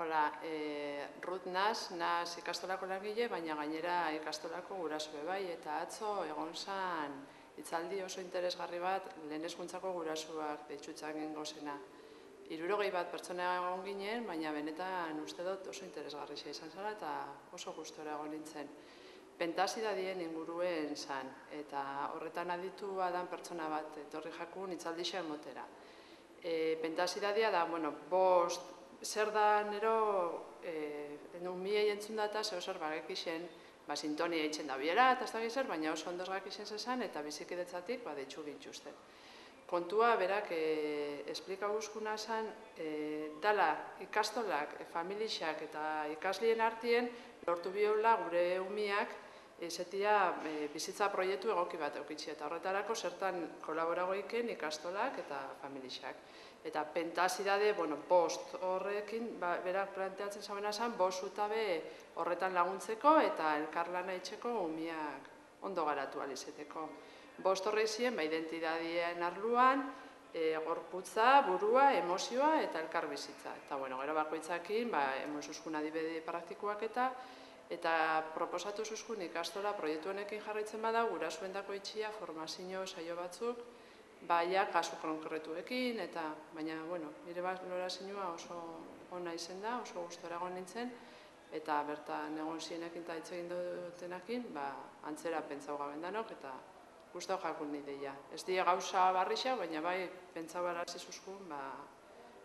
Hola, Ruth naz ikastolako langile, baina gainera ikastolako guraso bai, eta atzo egon zan hitzaldi oso interesgarri bat lehen hezkuntzako gurasoak deitzutzak egingo zena. 60 bat pertsona egon ginen, baina benetan uste dut oso interesgarri izan zela eta oso gustora egon nintzen. Pentasidadien inguruen zan, eta horretan aditua dan pertsona bat etorri jakun hitzaldi motera. Pentasidadia da, bost, zer da nero, miei entzun data, zer bagekixen, sintonia itxen da biera, eta ez da gizer, baina oso ondoz gakixen zezan, eta bizikidetzatik deitxu gintxuzten. Kontua, berak, esplika guzkuna zan, dala ikastolak, familixak eta ikaslien artien, lortu biola gure umiak, zetia bizitza proiektu egoki bat eukitzi, eta horretarako zertan kolaboragoiken ikastolak eta familixak. Eta pentasidade, bost horrekin, berak planteatzen zabena zen, bost zutabe horretan laguntzeko eta elkarlana itxeko umiak ondo garatu alizeteko. Bost horrek ziren, identidadien arluan, gorputza, burua, emozioa eta elkar bizitza. Eta, gero bakoitzakin, emozuzkun adibide praktikoak eta proposatu zuzkun ikastola proiektu honekin jarraitzen bada, gurasoendako itxia formazio saio batzuk, kasu konkretuekin, baina, nire balorazioa oso ona izen da, oso gustora egon nintzen, eta bertan egon zienekin eta hitz egin dutenekin, antzera pentsau gaben danok, eta gustau jakun nideia. Ez die gauza barrixa, baina bai pentsau barazi zuzkun,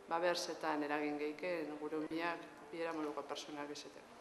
berzetan eragin gehiken gure umiak biera moduko personak izeteko.